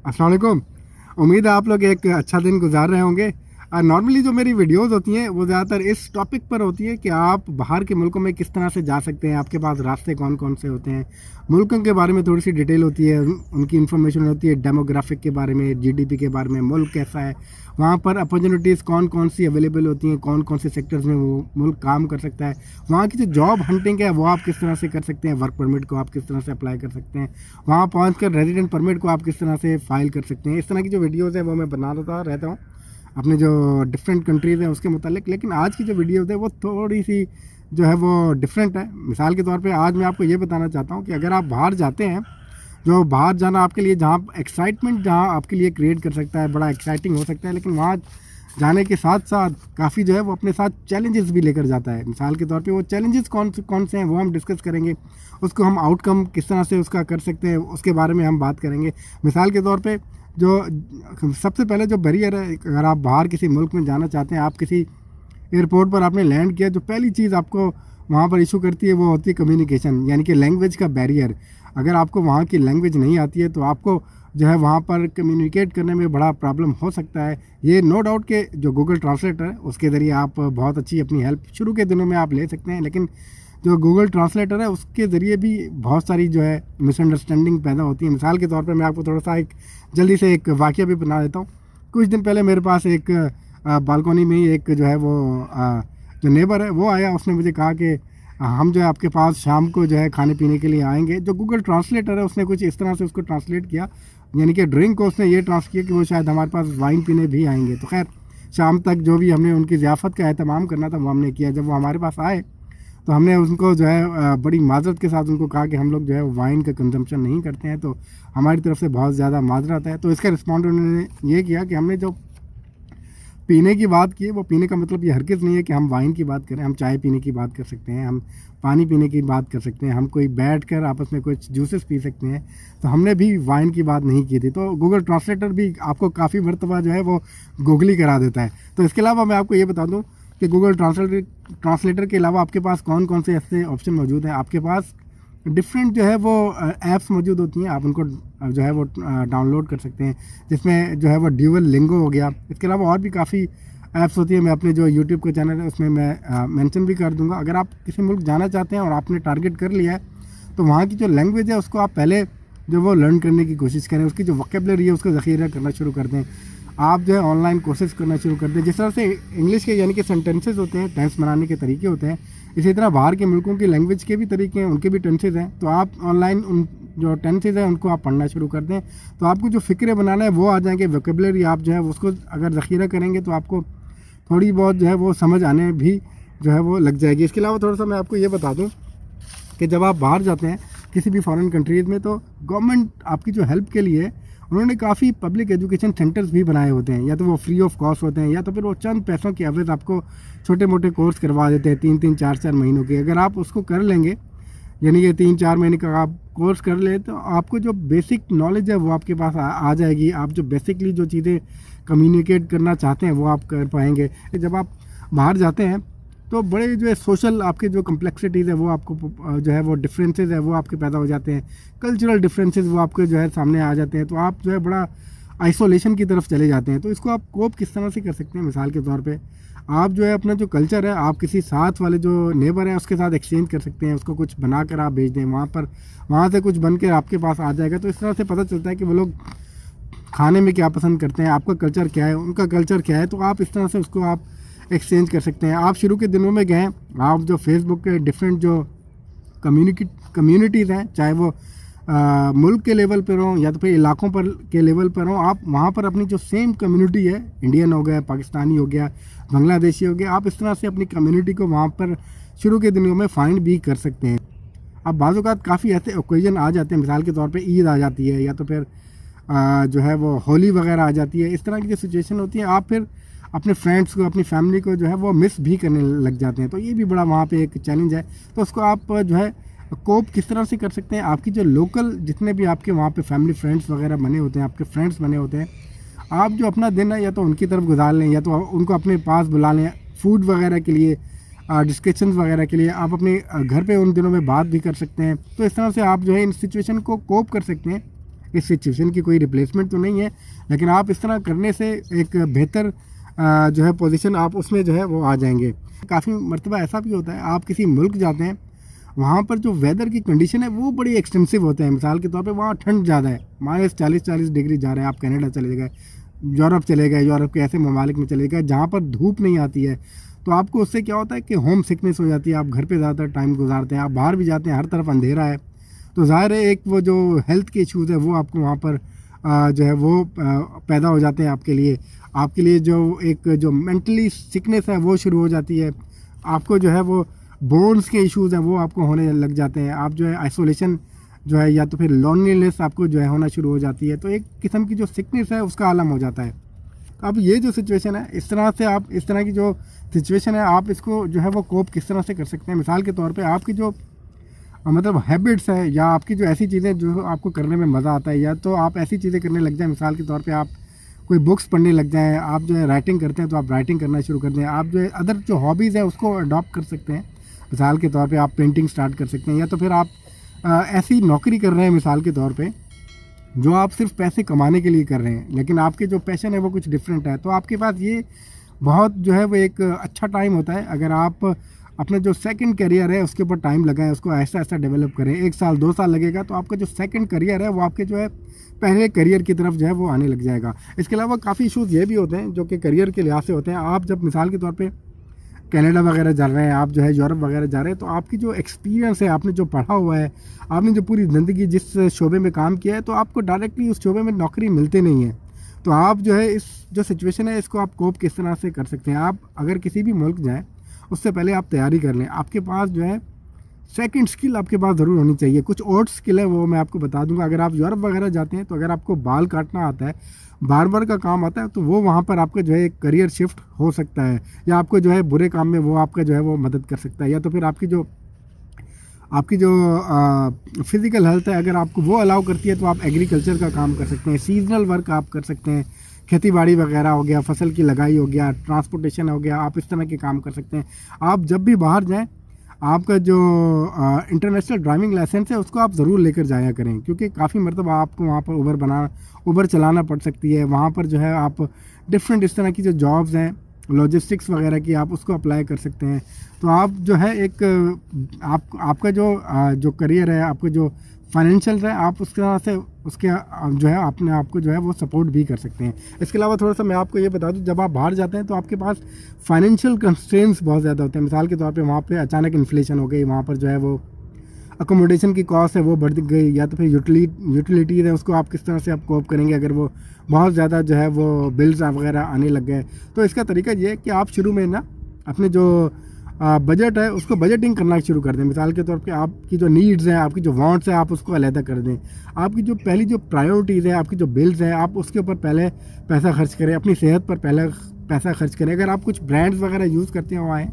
अस्सलाम वालेकुम। उम्मीद है आप लोग एक अच्छा दिन गुजार रहे होंगे। नॉर्मली जो मेरी वीडियोस होती हैं वो ज़्यादातर इस टॉपिक पर होती है कि आप बाहर के मुल्कों में किस तरह से जा सकते हैं, आपके पास रास्ते कौन कौन से होते हैं, मुल्कों के बारे में थोड़ी सी डिटेल होती है, उनकी इन्फॉर्मेशन होती है, डेमोग्राफिक के बारे में, जीडीपी के बारे में, मुल्क कैसा है, वहाँ पर अपॉर्चुनिटीज़ कौन कौन सी अवेलेबल होती हैं, कौन कौन से सेक्टर्स में वो मुल्क काम कर सकता है, वहाँ की जो जॉब हंटिंग है वो आप किस तरह से कर सकते हैं, वर्क परमिट को आप किस तरह से अप्लाई कर सकते हैं, वहाँ पहुँच कर रेजिडेंट परमिट को आप किस तरह से फ़ाइल कर सकते हैं। इस तरह की जो वीडियोज़ है वो मैं बनाता रहता हूँ अपने जो डिफरेंट कंट्रीज़ हैं उसके मुतालिक। लेकिन आज की जो वीडियोज़ है वो थोड़ी सी जो है वो डिफरेंट है। मिसाल के तौर पे आज मैं आपको ये बताना चाहता हूँ कि अगर आप बाहर जाते हैं, जो बाहर जाना आपके लिए जहाँ एक्साइटमेंट जहाँ आपके लिए क्रिएट कर सकता है, बड़ा एक्साइटिंग हो सकता है, लेकिन वहाँ जाने के साथ साथ काफ़ी जो है वो अपने साथ चैलेंजेस भी लेकर जाता है। मिसाल के तौर पे वो चैलेंजेस कौन से हैं वो हम डिस्कस करेंगे, उसको हम आउटकम किस तरह से उसका कर सकते हैं उसके बारे में हम बात करेंगे। मिसाल के तौर पे जो सबसे पहले जो बैरियर है, अगर आप बाहर किसी मुल्क में जाना चाहते हैं, आप किसी एयरपोर्ट पर आपने लैंड किया, जो पहली चीज़ आपको वहाँ पर इशू करती है वो होती है कम्युनिकेशन, यानी कि लैंग्वेज का बैरियर। अगर आपको वहाँ की लैंग्वेज नहीं आती है तो आपको जो है वहाँ पर कम्युनिकेट करने में बड़ा प्रॉब्लम हो सकता है। ये नो डाउट के जो गूगल ट्रांसलेटर है उसके ज़रिए आप बहुत अच्छी अपनी हेल्प शुरू के दिनों में आप ले सकते हैं, लेकिन जो गूगल ट्रांसलेटर है उसके ज़रिए भी बहुत सारी जो है मिसअंडरस्टैंडिंग पैदा होती है। मिसाल के तौर पर मैं आपको थोड़ा सा एक जल्दी से एक वाक़या भी बना देता हूँ। कुछ दिन पहले मेरे पास एक बालकनी में ही एक जो है वो जो नेबर है वो आया, उसने मुझे कहा कि हम जो है आपके पास शाम को जो है खाने पीने के लिए आएंगे। जो गूगल ट्रांसलेटर है उसने कुछ इस तरह से उसको ट्रांसलेट किया, यानी कि ड्रिंक को उसने ये ट्रांस किया कि वो शायद हमारे पास वाइन पीने भी आएंगे। तो खैर शाम तक जो भी हमने उनकी ज़ियाफ़त का एहतमाम करना था वो हमने किया। जब वो हमारे पास आए तो हमने उनको जो है बड़ी माजरत के साथ उनको कहा कि हम लोग जो है वाइन का कंजम्पशन नहीं करते हैं, तो हमारी तरफ से बहुत ज़्यादा माजरत है। तो इसका रिस्पॉन्ड उन्होंने ये किया कि हमने जो पीने की बात की है वो पीने का मतलब ये हरगिज़ नहीं है कि हम वाइन की बात करें, हम चाय पीने की बात कर सकते हैं, हम पानी पीने की बात कर सकते हैं, हम कोई बैठ कर आपस में कुछ जूसेस पी सकते हैं। तो हमने भी वाइन की बात नहीं की थी। तो गूगल ट्रांसलेटर भी आपको काफ़ी मरतबा जो है वो गूगली करा देता है। तो इसके अलावा मैं आपको ये बता दूँ कि गूगल ट्रांसलेटर के अलावा आपके पास कौन कौन से ऐसे ऑप्शन मौजूद हैं। आपके पास डिफरेंट जो है वो ऐप्स मौजूद होती हैं, आप उनको जो है वो डाउनलोड कर सकते हैं, जिसमें जो है वो ड्यूअल लिंगो हो गया। इसके अलावा और भी काफ़ी ऐप्स होती है, मैं अपने जो यूट्यूब का चैनल है उसमें मैं मेंशन भी कर दूंगा। अगर आप किसी मुल्क जाना चाहते हैं और आपने टारगेट कर लिया है तो वहाँ की जो लैंग्वेज है उसको आप पहले जो वो लर्न करने की कोशिश करें, उसकी जो वोकेबलरी है उसका ज़ख़ीरा करना शुरू कर दें। आप जो है ऑनलाइन कोर्सेज करना शुरू कर दें। जिस तरह से इंग्लिश के यानी कि सेंटेंसेस होते हैं, टेंस बनाने के तरीके होते हैं, इसी तरह बाहर के मुल्कों की लैंग्वेज के भी तरीके हैं, उनके भी टेंसेज हैं। तो आप ऑनलाइन उन जो टेंसेज हैं उनको आप पढ़ना शुरू कर दें, तो आपको जो फ़िक्र बनाना है वो आ जाएंगे। वोकेबलरी आप जो है उसको अगर ज़ख़ीरा करेंगे तो आपको थोड़ी बहुत जो है वो समझ आने भी जो है वो लग जाएगी। इसके अलावा थोड़ा सा मैं आपको ये बता दूँ कि जब आप बाहर जाते हैं किसी भी फॉरेन कंट्रीज़ में, तो गवर्नमेंट आपकी जो हेल्प के लिए उन्होंने काफ़ी पब्लिक एजुकेशन सेंटर्स भी बनाए होते हैं, या तो वो फ्री ऑफ कॉस्ट होते हैं या तो फिर वो चंद पैसों की एवरेज आपको छोटे मोटे कोर्स करवा देते हैं 3-3 4-4 महीनों के। अगर आप उसको कर लेंगे, यानी कि 3-4 महीने का आप कोर्स कर ले, तो आपको जो बेसिक नॉलेज है वो आपके पास आ जाएगी। आप जो बेसिकली जो चीज़ें कम्युनिकेट करना चाहते हैं वो आप कर पाएंगे। जब आप बाहर जाते हैं तो बड़े जो है सोशल आपके जो कम्प्लेक्सिटीज़ है वो आपको जो है वो डिफरेंसेस है वो आपके पैदा हो जाते हैं, कल्चरल डिफरेंसेस वो आपके जो है सामने आ जाते हैं, तो आप जो है बड़ा आइसोलेशन की तरफ चले जाते हैं। तो इसको आप कोप किस तरह से कर सकते हैं? मिसाल के तौर पे आप जो है अपना जो कल्चर है आप किसी साथ वाले जो नेबर है उसके साथ एक्सचेंज कर सकते हैं, उसको कुछ बना कर आप भेज दें, वहाँ से कुछ बन कर आपके पास आ जाएगा। तो इस तरह से पता चलता है कि वो लोग खाने में क्या पसंद करते हैं, आपका कल्चर क्या है, उनका कल्चर क्या है, तो आप इस तरह से उसको आप एक्सचेंज कर सकते हैं। आप शुरू के दिनों में गए, आप जो फेसबुक के डिफरेंट जो कम्युनिटीज़ हैं, चाहे वो मुल्क के लेवल पर हों या तो फिर इलाकों पर के लेवल पर हों, आप वहाँ पर अपनी जो सेम कम्युनिटी है, इंडियन हो गया, पाकिस्तानी हो गया, बांग्लादेशी हो गया, आप इस तरह से अपनी कम्युनिटी को वहाँ पर शुरू के दिनों में फाइंड भी कर सकते हैं। अब बाज़ औक़ात काफ़ी ऐसे ओकेजन आ जाते हैं, मिसाल के तौर पे ईद आ जाती है या तो फिर जो है वो होली वगैरह आ जाती है। इस तरह की जो सिचुएशन होती है आप फिर अपने फ्रेंड्स को, अपनी फैमिली को जो है वो मिस भी करने लग जाते हैं। तो ये भी बड़ा वहाँ पे एक चैलेंज है। तो उसको आप जो है कोप किस तरह से कर सकते हैं? आपकी जो लोकल जितने भी आपके वहाँ पे फैमिली फ्रेंड्स वगैरह बने होते हैं, आपके फ्रेंड्स बने होते हैं, आप जो अपना दिन है या तो उनकी तरफ गुजार लें या तो उनको अपने पास बुला लें फूड वगैरह के लिए, डिस्कशंस वगैरह के लिए। आप अपने घर पे उन दिनों में बात भी कर सकते हैं। तो इस तरह से आप जो है इन सिचुएशन को कोप कर सकते हैं। इस सिचुएशन की कोई रिप्लेसमेंट तो नहीं है, लेकिन आप इस तरह करने से एक बेहतर जो है पोजीशन आप उसमें जो है वो आ जाएंगे। काफ़ी मर्तबा ऐसा भी होता है, आप किसी मुल्क जाते हैं, वहाँ पर जो वेदर की कंडीशन है वो बड़ी एक्सटेंसिव होते हैं। मिसाल के तौर पे वहाँ ठंड ज़्यादा है, -40 डिग्री जा रहे हैं, आप कनाडा चले गए, यूरोप चले गए, यूरोप के ऐसे ममालिक में चले गए जहाँ पर धूप नहीं आती है, तो आपको उससे क्या होता है कि होम सिकनेस हो जाती है, आप घर पे ज़्यादातर टाइम गुजारते हैं, आप बाहर भी जाते हैं, हर तरफ अंधेरा है, तो ज़ाहिर है एक वो जो हेल्थ के इश्यूज़ है वो आपको वहाँ पर जो है वो पैदा हो जाते हैं आपके लिए जो एक जो मेंटली सिकनेस है वो शुरू हो जाती है, आपको जो है वो बोन्स के इश्यूज़ हैं वो आपको होने लग जाते हैं, आप जो है आइसोलेशन जो है या तो फिर लोनलीनेस आपको जो है होना शुरू हो जाती है, तो एक किस्म की जो सिकनेस है उसका आलम हो जाता है। तो अब ये जो सिचुएशन है, इस तरह से आप इस तरह की जो सिचुएशन है आप इसको जो है वो कोप किस तरह से कर सकते हैं। मिसाल के तौर पे आपकी जो मतलब हैबिट्स है या आपकी जो ऐसी चीज़ें जो आपको करने में मज़ा आता है, या तो आप ऐसी चीज़ें करने लग जाएं, मिसाल के तौर पे आप कोई बुक्स पढ़ने लग जाएं, आप जो है राइटिंग करते हैं तो आप राइटिंग करना शुरू कर दें, आप जो है अदर जो हॉबीज़ है उसको अडॉप्ट कर सकते हैं। मिसाल के तौर पे आप पेंटिंग स्टार्ट कर सकते हैं, या तो फिर आप ऐसी नौकरी कर रहे हैं मिसाल के तौर पे जो आप सिर्फ पैसे कमाने के लिए कर रहे हैं, लेकिन आपके जो पैशन है वो कुछ डिफरेंट है, तो आपके पास ये बहुत जो है वो एक अच्छा टाइम होता है। अगर आप अपने जो सेकंड करियर है उसके ऊपर टाइम लगाएं, उसको ऐसा ऐसा डेवलप करें, 1 साल 2 साल लगेगा तो आपका जो सेकंड करियर है वो आपके जो है पहले करियर की तरफ जो है वो आने लग जाएगा। इसके अलावा काफ़ी इशूज़ ये भी होते हैं जो कि करियर के लिहाज से होते हैं। आप जब मिसाल के तौर पर कनाडा वगैरह जा रहे हैं, आप जो है यूरोप वगैरह जा रहे हैं, तो आपकी जो एक्सपीरियंस है, आपने जो पढ़ा हुआ है, आपने जो पूरी ज़िंदगी जिस शोबे में काम किया है, तो आपको डायरेक्टली उस शोबे में नौकरी मिलती नहीं है। तो आप जो है इस जो सिचुएशन है इसको आप कोप किस तरह से कर सकते हैं। आप अगर किसी भी मुल्क जाएँ उससे पहले आप तैयारी कर लें, आपके पास जो है सेकंड स्किल आपके पास ज़रूर होनी चाहिए। कुछ और स्किल है वो मैं आपको बता दूंगा। अगर आप यूरोप वगैरह जाते हैं तो अगर आपको बाल काटना आता है, बार्बर का काम आता है, तो वो वहाँ पर आपका जो है एक करियर शिफ्ट हो सकता है, या आपको जो है बुरे काम में वो आपका जो है वो मदद कर सकता है। या तो फिर आपकी जो फिज़िकल हेल्थ है अगर आपको वो अलाउ करती है तो आप एग्रीकल्चर का काम कर सकते हैं, सीजनल वर्क आप कर सकते हैं, खेती बाड़ी वगैरह हो गया, फसल की लगाई हो गया, ट्रांसपोर्टेशन हो गया, आप इस तरह के काम कर सकते हैं। आप जब भी बाहर जाएँ आपका जो इंटरनेशनल ड्राइविंग लाइसेंस है उसको आप ज़रूर लेकर जाया करें, क्योंकि काफ़ी मरतबा आपको वहाँ पर उबर चलाना पड़ सकती है। वहाँ पर जो है आप डिफरेंट इस तरह की जो जॉब्स हैं लॉजिस्टिक्स वगैरह की आप उसको अप्लाई कर सकते हैं। तो आप जो है एक आपका जो करियर है, आपको जो फाइनेंशियल है, आप उस तरह से उसके जो है अपने आप को जो है वो सपोर्ट भी कर सकते हैं। इसके अलावा थोड़ा सा मैं आपको ये बता दूं, जब आप बाहर जाते हैं तो आपके पास फाइनेंशियल कंस्ट्रेंट्स बहुत ज़्यादा होते हैं। मिसाल के तौर पे वहाँ पे अचानक इन्फ्लेशन हो गई, वहाँ पर जो है वो अकोमोडेशन की कॉस्ट है वो बढ़ गई, या तो फिर यूटिलिटीज़ है उसको आप किस तरह से आप कोप करेंगे अगर वो बहुत ज़्यादा जो है वो बिल्स वगैरह आने लग गए। तो इसका तरीका ये है कि आप शुरू में ना अपने जो बजट है उसको बजटिंग करना शुरू कर दें। मिसाल के तौर पे आपकी जो नीड्स हैं, आपकी जो वांट्स हैं, आप उसको अलहदा कर दें। आपकी जो पहली जो प्रायोरिटीज़ है, आपकी जो बिल्स हैं, आप उसके ऊपर पहले पैसा खर्च करें, अपनी सेहत पर पहले पैसा खर्च करें। अगर आप कुछ ब्रांड्स वगैरह यूज़ करते हैं वहाँ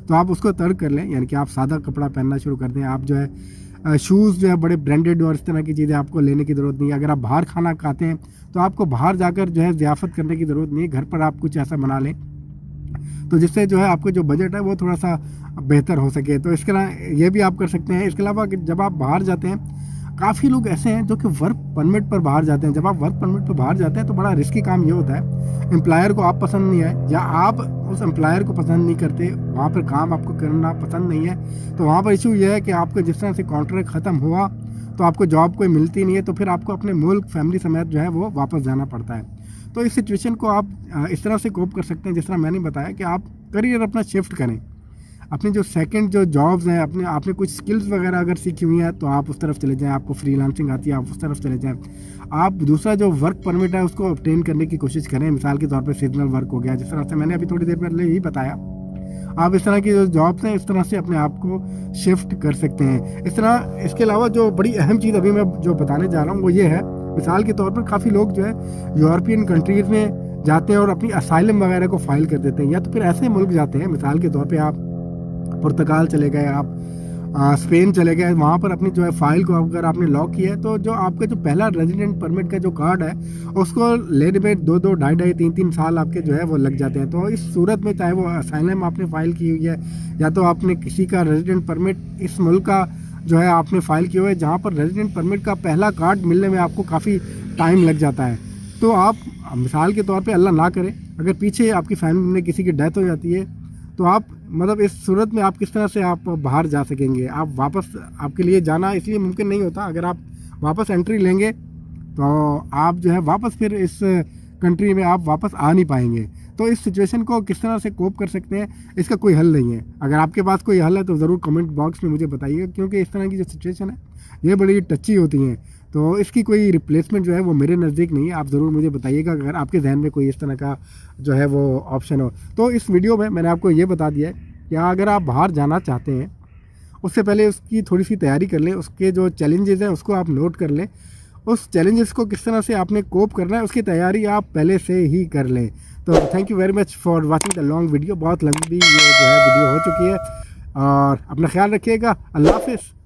तो आप उसको तर्क कर लें, यानी कि आप सादा कपड़ा पहनना शुरू कर दें। आप जो है शूज़ जो है बड़े ब्रांडेड और इस तरह की चीज़ें आपको लेने की ज़रूरत नहीं है। अगर आप बाहर खाना खाते हैं तो आपको बाहर जाकर जो है ज़ियाफ़त करने की ज़रूरत नहीं है, घर पर आप कुछ ऐसा बना लें तो जिससे जो है आपको जो बजट है वो थोड़ा सा बेहतर हो सके। तो इसके अलावा ये भी आप कर सकते हैं। इसके अलावा जब आप बाहर जाते हैं, काफ़ी लोग ऐसे हैं जो कि वर्क परमिट पर बाहर जाते हैं। जब आप वर्क परमिट पर बाहर जाते हैं तो बड़ा रिस्की काम ये होता है, एम्प्लॉयर को आप पसंद नहीं है या आप उस एम्प्लॉयर को पसंद नहीं करते, वहाँ पर काम आपको करना पसंद नहीं है, तो वहाँ पर इशू ये है कि आपको जिस तरह से कॉन्ट्रैक्ट ख़त्म हुआ तो आपको जॉब कोई मिलती नहीं है, तो फिर आपको अपने मुल्क फैमिली समेत जो है वो वापस जाना पड़ता है। तो इस सिचुएशन को आप इस तरह से कोप कर सकते हैं जिस तरह मैंने बताया कि आप करियर अपना शिफ्ट करें। अपनी जो सेकंड जो जॉब्स हैं, आपने कुछ स्किल्स वगैरह अगर सीखी हुई हैं तो आप उस तरफ चले जाएं, आपको फ्रीलांसिंग आती है आप उस तरफ चले जाएं। आप दूसरा जो वर्क परमिट है उसको ऑब्टेन करने की कोशिश करें। मिसाल के तौर पे सीजनल वर्क हो गया, जिस तरह से मैंने अभी थोड़ी देर पहले ही बताया, आप इस तरह की जो जॉब्स हैं इस तरह से अपने आप को शिफ्ट कर सकते हैं। इसके अलावा जो बड़ी अहम चीज़ अभी मैं जो बताने जा रहा हूँ वो ये है, मिसाल के तौर पर काफ़ी लोग जो है यूरोपियन कंट्रीज़ में जाते हैं और अपनी असाइलम वगैरह को फाइल कर देते हैं, या तो फिर ऐसे मुल्क जाते हैं, मिसाल के तौर पे आप पुर्तगाल चले गए, आप स्पेन चले गए, वहाँ पर अपनी जो है फ़ाइल को अगर आपने लॉक किया है तो जो आपका जो पहला रेजिडेंट परमिट का जो कार्ड है उसको लेने में 2-2, 2.5-2.5, 3-3 साल आपके जो है वो लग जाते हैं। तो इस सूरत में चाहे वो असाइलम आपने फ़ाइल की हुई है या तो आपने किसी का रेजिडेंट परमिट इस मुल्क का जो है आपने फ़ाइल किया हुआ है जहाँ पर रेजिडेंट परमिट का पहला कार्ड मिलने में आपको काफ़ी टाइम लग जाता है। तो आप मिसाल के तौर पे अल्लाह ना करे अगर पीछे आपकी फैमिली में किसी की डेथ हो जाती है तो आप मतलब इस सूरत में आप किस तरह से आप बाहर जा सकेंगे? आप वापस आपके लिए जाना इसलिए मुमकिन नहीं होता। अगर आप वापस एंट्री लेंगे तो आप जो है वापस फिर इस कंट्री में आप वापस आ नहीं पाएंगे। तो इस सिचुएशन को किस तरह से कोप कर सकते हैं, इसका कोई हल नहीं है। अगर आपके पास कोई हल है तो ज़रूर कमेंट बॉक्स में मुझे बताइएगा, क्योंकि इस तरह की जो सिचुएशन है ये बड़ी टची होती हैं। तो इसकी कोई रिप्लेसमेंट जो है वो मेरे नज़दीक नहीं है। आप ज़रूर मुझे बताइएगा अगर आपके जहन में कोई इस तरह का जो है वो ऑप्शन हो। तो इस वीडियो में मैंने आपको ये बता दिया है कि अगर आप बाहर जाना चाहते हैं उससे पहले उसकी थोड़ी सी तैयारी कर लें, उसके जो चैलेंजेस हैं उसको आप नोट कर लें, उस चैलेंजेस को किस तरह से आपने कोप करना है उसकी तैयारी आप पहले से ही कर लें। तो thank you very much for watching the long video. बहुत लंबी ये जो है वीडियो हो चुकी है और अपना ख्याल रखिएगा। अल्लाह हाफिज़।